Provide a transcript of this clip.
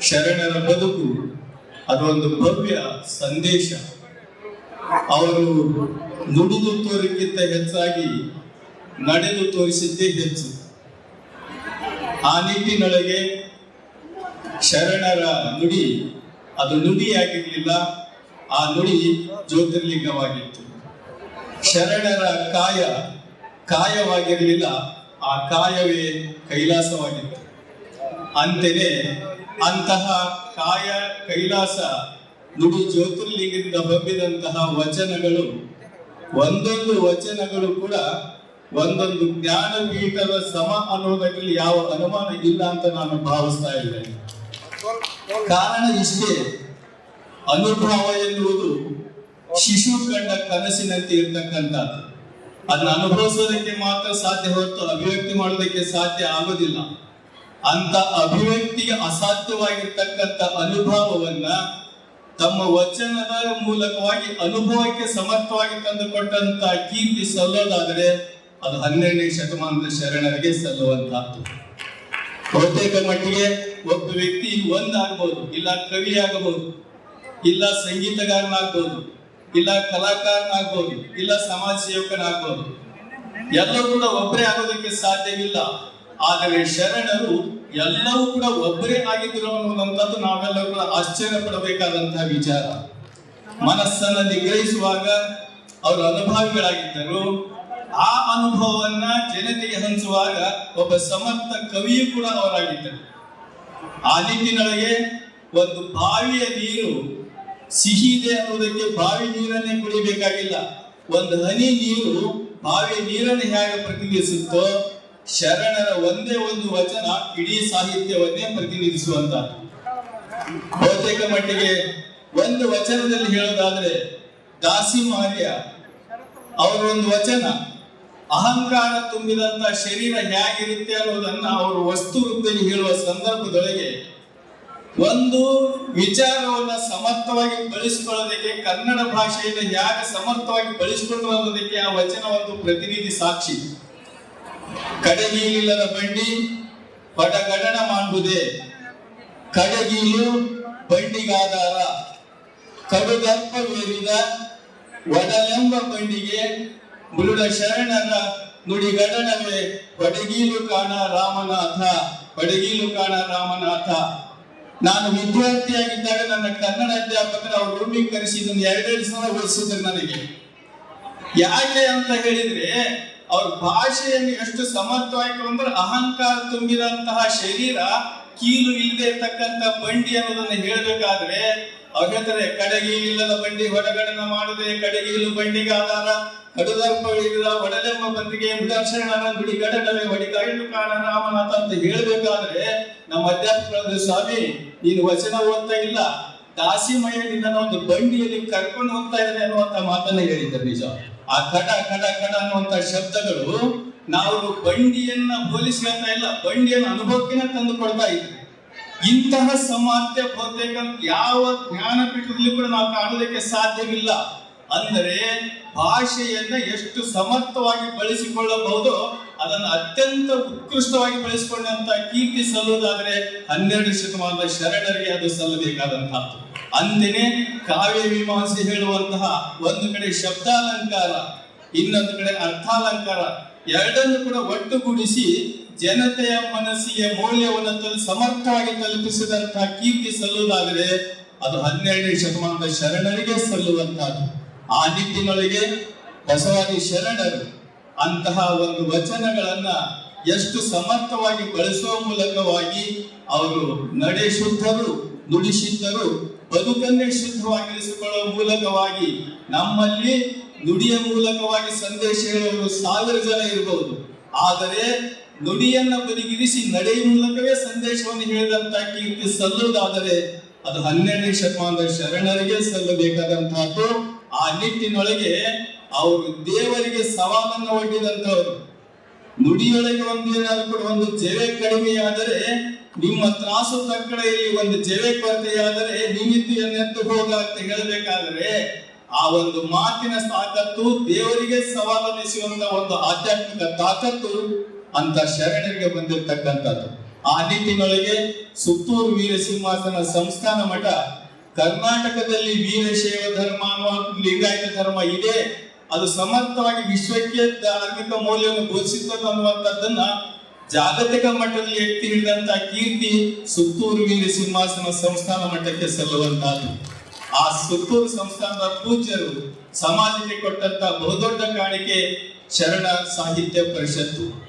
ಶರಣರ ಬದುಕು ಅದೊಂದು ಭವ್ಯ ಸಂದೇಶ. ಅವರು ನುಡಿದು ತೋರಿಕ್ಕಿಂತ ಹೆಚ್ಚಾಗಿ ನಡೆದು ತೋರಿಸಿದ್ದೇ ಹೆಚ್ಚು. ಆ ನಿಟ್ಟಿನೊಳಗೆ ಶರಣರ ನುಡಿ ಅದು ನುಡಿಯಾಗಿರ್ಲಿಲ್ಲ, ಆ ನುಡಿ ಜ್ಯೋತಿರ್ಲಿಂಗವಾಗಿತ್ತು. ಶರಣರ ಕಾಯ ಕಾಯವಾಗಿರಲಿಲ್ಲ, ಆ ಕಾಯವೇ ಕೈಲಾಸವಾಗಿತ್ತು. ಅಂತೆಯೇ ಅಂತಹ ಕಾಯ ಕೈಲಾಸ ನುಡಿ ಜ್ಯೋತಿರ್ಲಿಂಗದಿಂದ ಹಬ್ಬಿದಂತಹ ವಚನಗಳು, ಒಂದೊಂದು ವಚನಗಳು ಕೂಡ ಒಂದೊಂದು ಜ್ಞಾನಪೀಠದ ಸಮ ಅನ್ನೋದರಲ್ಲಿ ಯಾವ ಅನುಮಾನ ಇಲ್ಲ ಅಂತ ನಾನು ಭಾವಿಸ್ತಾ ಇದ್ದೇನೆ. ಕಾರಣ ಇಷ್ಟೇ, ಅನುಭವ ಎನ್ನುವುದು ಶಿಶು ಕಂಡ ಕನಸಿನಂತೆ ಇರ್ತಕ್ಕಂಥದ್ದು. ಅದನ್ನ ಅನುಭವಿಸೋದಕ್ಕೆ ಮಾತ್ರ ಸಾಧ್ಯ ಹೊರತು ಅಭಿವ್ಯಕ್ತಿ ಮಾಡೋದಕ್ಕೆ ಸಾಧ್ಯ ಆಗೋದಿಲ್ಲ. ಅಂತ ಅಭಿವ್ಯಕ್ತಿಗೆ ಅಸಾಧ್ಯವಾಗಿರ್ತಕ್ಕಂಥ ಅನುಭವವನ್ನ ತಮ್ಮ ವಚನದ ಮೂಲಕವಾಗಿ ಅನುಭವಕ್ಕೆ ಸಮರ್ಥವಾಗಿ ತಂದುಕೊಟ್ಟಂತ ಕೀರ್ತಿ ಸಲ್ಲೋದಾದರೆ ಅದು 12ನೇ ಶತಮಾನದ ಶರಣರಿಗೆ ಸಲ್ಲುವಂತಹದ್ದು. ಬಹುತೇಕ ಮಟ್ಟಿಗೆ ಒಬ್ಬ ವ್ಯಕ್ತಿ ಒಂದಾಗಬಹುದು, ಇಲ್ಲ ಕವಿ ಆಗಬಹುದು, ಇಲ್ಲ ಸಂಗೀತಗಾರನಾಗ್ಬಹುದು, ಇಲ್ಲ ಕಲಾಕಾರನಾಗ್ಬಹುದು, ಇಲ್ಲ ಸಮಾಜ ಸೇವಕನಾಗ್ಬಹುದು. ಎಲ್ಲವೂ ಕೂಡ ಒಬ್ಬರೇ ಆಗೋದಕ್ಕೆ ಸಾಧ್ಯವಿಲ್ಲ. ಆದರೆ ಶರಣರು ಎಲ್ಲವೂ ಕೂಡ ಒಬ್ಬರೇ ಆಗಿದ್ರು ಅನ್ನುವಂಥದ್ದು ನಾವೆಲ್ಲರೂ ಕೂಡ ಆಶ್ಚರ್ಯ ಪಡಬೇಕಾದಂತಹ ವಿಚಾರ. ಮನಸ್ಸನ್ನು ನಿಗ್ರಹಿಸುವಾಗ ಅವರು ಅನುಭವಿಗಳಾಗಿದ್ದರು. ಆ ಅನುಭವವನ್ನ ಜನತೆಗೆ ಹಂಚುವಾಗ ಒಬ್ಬ ಸಮರ್ಥ ಕವಿಯೂ ಕೂಡ ಅವರಾಗಿದ್ದರು. ಆ ನಿಟ್ಟಿನೊಳಗೆ ಒಂದು ಬಾವಿಯ ನೀರು ಸಿಹಿ ಇದೆ ಅನ್ನೋದಕ್ಕೆ ಬಾವಿ ನೀರನ್ನೇ ಕುಡಿಬೇಕಾಗಿಲ್ಲ. ಒಂದು ಹನಿ ನೀರು ಬಾವಿಯ ನೀರನ್ನು ಹೇಗೆ ಪ್ರತಿನಿಧಿಸುತ್ತೋ, ಶರಣರ ಒಂದೇ ಒಂದು ವಚನ ಇಡೀ ಸಾಹಿತ್ಯವನ್ನೇ ಪ್ರತಿನಿಧಿಸುವಂತಹದ್ದು. ಬಹುತೇಕ ಮಟ್ಟಿಗೆ ಒಂದು ವಚನದಲ್ಲಿ ಹೇಳೋದಾದ್ರೆ ದಾಸಿ ಮಾರ್ಯ ಅವರ ಒಂದು ವಚನ, ಅಹಂಕಾರ ತುಂಬಿದಂತ ಶರೀರ ಹೇಗಿರುತ್ತೆ ಅನ್ನೋದನ್ನ ಅವರು ವಸ್ತು ರೂಪದಲ್ಲಿ ಹೇಳುವ ಸಂದರ್ಭದೊಳಗೆ ಒಂದು ವಿಚಾರವನ್ನ ಸಮರ್ಥವಾಗಿ ಬಳಸಿಕೊಳ್ಳೋದಕ್ಕೆ, ಕನ್ನಡ ಭಾಷೆಯಿಂದ ಹೇಗೆ ಸಮರ್ಥವಾಗಿ ಬಳಸಿಕೊಂಡು ಅನ್ನೋದಕ್ಕೆ ಆ ವಚನ ಒಂದು ಪ್ರತಿನಿಧಿ ಸಾಕ್ಷಿ. ಕಡಗೀಲಿಲ್ಲದ ಬಂಡಿ ಪಡಗಡಣ ಮಾಡುವುದೇ, ಕಡಗೀಲು ಬಂಡಿಗಾಧಾರ, ಕಡುದರ್ಪವೇರಿದ ಒಡಲೆಂಬ ಬಂಡಿಗೆ ಮುರುಡ ಶರಣರ ನುಡಿಗಡಣವೇ ಬಡಗೀಲು ಕಾಣ ರಾಮನಾಥ, ಬಡಗೀಲು ಕಾಣ ರಾಮನಾಥ. ನಾನು ವಿದ್ಯಾರ್ಥಿಯಾಗಿದ್ದಾಗ ನನ್ನ ಕನ್ನಡ ಅಧ್ಯಾಪಕರು ಅವ್ರ ರೂಮಿಗೆ ಕರೆಸಿ ಇದನ್ನು 2 ಸಲ ಓದಿಸಿದ್ರು ನನಗೆ. ಯಾಕೆ ಅಂತ ಹೇಳಿದ್ರೆ ಅವ್ರ ಭಾಷೆಯನ್ನು ಎಷ್ಟು ಸಮರ್ಥವಾಗಿ ಅಂದ್ರೆ ಅಹಂಕಾರ ತುಂಬಿದಂತಹ ಶರೀರ, ಕೀಲು ಇಲ್ಲದೆ ಇರ್ತಕ್ಕಂಥ ಬಂಡಿ ಅನ್ನೋದನ್ನ ಹೇಳ್ಬೇಕಾದ್ರೆ ಅವ್ರು ಹೇಳ್ತಾರೆ, ಕಡಗೀಲಿಲ್ಲದ ಬಂಡಿ ಹೊಡಗಡನ ಮಾಡದೆ ಕಡಗೀಲು ಬಂಡಿಗೆ ಆಧಾರ, ಕಡುದರ್ಪವಿಲ್ಲ ಒಡಲೆಂಬ ಬಂದಿಗೆ ಮುಡಶರಣರ ನುಡಿಗಡನವೇ ಹೊಡಿಗಾಯಿಲು ಕಾಣ ರಾಮನಾಥ ಅಂತ ಹೇಳ್ಬೇಕಾದ್ರೆ ನಮ್ಮ ಅಧ್ಯಾಪಕರಾದ ಸ್ವಾಮಿ ನೀನು ವಚನ ಓದ್ತಾ ಇಲ್ಲ, ದಾಸಿಮಯ್ಯ ಒಂದು ಬಂಡಿಯಲ್ಲಿ ಕರ್ಕೊಂಡು ಹೋಗ್ತಾ ಇದ್ದಾರೆ ಅನ್ನುವಂತ ಮಾತನ್ನ ಹೇಳಿದ್ದಾರೆ. ನಿಜ, ಆ ಕಡ ಕಡ ಕಡ ಅನ್ನುವಂತ ಶಬ್ದಗಳು ನಾವು ಬಂಡಿಯನ್ನ ಹೋಲಿಸಿ ಹೇಳ್ತಾ ಇಲ್ಲ, ಬಂಡಿಯನ್ನು ಅನುಭವಕ್ಕೆ ತಂದು ಕೊಡ್ತಾ ಇದ್ವಿ. ಇಂತಹ ಸಾಮರ್ಥ್ಯ ಬಹುತೇಕ ಯಾವ ಜ್ಞಾನಪೀಠದಲ್ಲಿ ಕೂಡ ನಾವು ಕಾಣೋದಕ್ಕೆ ಸಾಧ್ಯವಿಲ್ಲ. ಅಂದರೆ ಭಾಷೆಯನ್ನ ಎಷ್ಟು ಸಮರ್ಥವಾಗಿ ಬಳಸಿಕೊಳ್ಳಬಹುದು, ಅದನ್ನು ಅತ್ಯಂತ ಉತ್ಕೃಷ್ಟವಾಗಿ ಬಳಸಿಕೊಂಡಂತ ಕೀರ್ತಿ ಸಲ್ಲುವುದಾದರೆ 12ನೇ ಶತಮಾನದ ಶರಣರಿಗೆ ಅದು ಸಲ್ಲಬೇಕಾದಂತಹದ್ದು. ಅಂತೆಯೇ ಕಾವ್ಯ ಮೀಮಾಂಸೆ ಹೇಳುವಂತಹ ಒಂದು ಕಡೆ ಶಬ್ದಾಲಂಕಾರ, ಇನ್ನೊಂದು ಕಡೆ ಅರ್ಥಾಲಂಕಾರ, ಎರಡನ್ನು ಕೂಡ ಒಟ್ಟುಗೂಡಿಸಿ ಜನತೆಯ ಮನಸ್ಸಿಗೆ ಮೌಲ್ಯವನ್ನು ಸಮರ್ಥವಾಗಿ ತಲುಪಿಸಿದಂತಹ ಕೀರ್ತಿ ಸಲ್ಲುವುದಾದರೆ ಅದು 12ನೇ ಶತಮಾನದ ಶರಣರಿಗೆ ಸಲ್ಲುವಂತಹದ್ದು. ಆ ನಿಟ್ಟಿನೊಳಗೆ ಬಸವಾದಿ ಶರಣರು ಅಂತಹ ಒಂದು ವಚನಗಳನ್ನ ಎಷ್ಟು ಸಮರ್ಥವಾಗಿ ಬಳಸುವ ಮೂಲಕವಾಗಿ ಅವರು ನಡೆ ಶುದ್ಧರು, ನುಡಿ ಶುದ್ಧರು, ಬದುಕನ್ನೇ ಶುದ್ಧವಾಗಿರಿಸಿಕೊಳ್ಳುವ ಮೂಲಕವಾಗಿ ನಮ್ಮಲ್ಲಿ ನುಡಿಯ ಮೂಲಕವಾಗಿ ಸಂದೇಶ ಹೇಳುವವರು 1000 ಜನ ಇರಬಹುದು, ಆದರೆ ನುಡಿಯನ್ನ ಬದಿಗಿರಿಸಿ ನಡೆಯ ಮೂಲಕವೇ ಸಂದೇಶವನ್ನು ಹೇಳಿದಂತ ಕೀರ್ತಿ ಸಲ್ಲುವುದಾದರೆ ಅದು 12ನೇ ಶತಮಾನದ ಶರಣರಿಗೆ ಸಲ್ಲಬೇಕಾದಂತಹದ್ದು. ಆ ನಿಟ್ಟಿನೊಳಗೆ ಅವರು ದೇವರಿಗೆ ಸವಾಲನ್ನು ಒಡ್ಡಿದಂತವರು. ನುಡಿಯೊಳಗೆ ಒಂದೇನಾದ್ರು ಕೂಡ ಒಂದು ಜವೆ ಕಡಿಮೆಯಾದರೆ, ನಿಮ್ಮ ತ್ರಾಸು ತಕ್ಕಡೆಯಲ್ಲಿ ಒಂದು ಜವೆ ಕೊರತೆಯಾದರೆ ನಿಮಿತಿಯನ್ನೆತ್ತು ಹೋಗ ಅಂತ ಹೇಳಬೇಕಾದರೆ ಆ ಒಂದು ಮಾತಿನ ತಾಕತ್ತು, ದೇವರಿಗೆ ಸವಾಲನ್ನಿಸುವಂತ ಒಂದು ಆಧ್ಯಾತ್ಮಿಕ ತಾಕತ್ತು ಅಂತ ಶರಣರಿಗೆ ಬಂದಿರತಕ್ಕಂಥದ್ದು. ಆ ನಿಟ್ಟಿನೊಳಗೆ ಸುತ್ತೂರು ವೀರ ಸಿಂಹಾಸನ ಸಂಸ್ಥಾನ ಮಠ ಕರ್ನಾಟಕದಲ್ಲಿ ವೀರಶೈವ ಧರ್ಮ ಅನ್ನುವ ಲಿಂಗಾಯತ ಧರ್ಮ ಇದೆ, ಅದು ಸಮರ್ಥವಾಗಿ ವಿಶ್ವಕ್ಕೆ ಧಾರ್ಮಿಕ ಮೌಲ್ಯವನ್ನು ಬೋಧಿಸುತ್ತದೆ ಅನ್ನುವಂಥದ್ದನ್ನ ಜಾಗತಿಕ ಮಟ್ಟದಲ್ಲಿ ಎತ್ತಿ ಹಿಡಿದಂತ ಕೀರ್ತಿ ಸುತ್ತೂರು ವೀರ ಸಿಂಹಾಸನ ಸಂಸ್ಥಾನ ಮಟ್ಟಕ್ಕೆ ಸಲ್ಲುವಂತಹದ್ದು. ಆ ಸುತ್ತೂರು ಸಂಸ್ಥಾನದ ಪೂಜ್ಯರು ಸಮಾಜಕ್ಕೆ ಕೊಟ್ಟಂತ ಬಹುದೊಡ್ಡ ಕಾಣಿಕೆ ಶರಣ ಸಾಹಿತ್ಯ ಪರಿಷತ್ತು.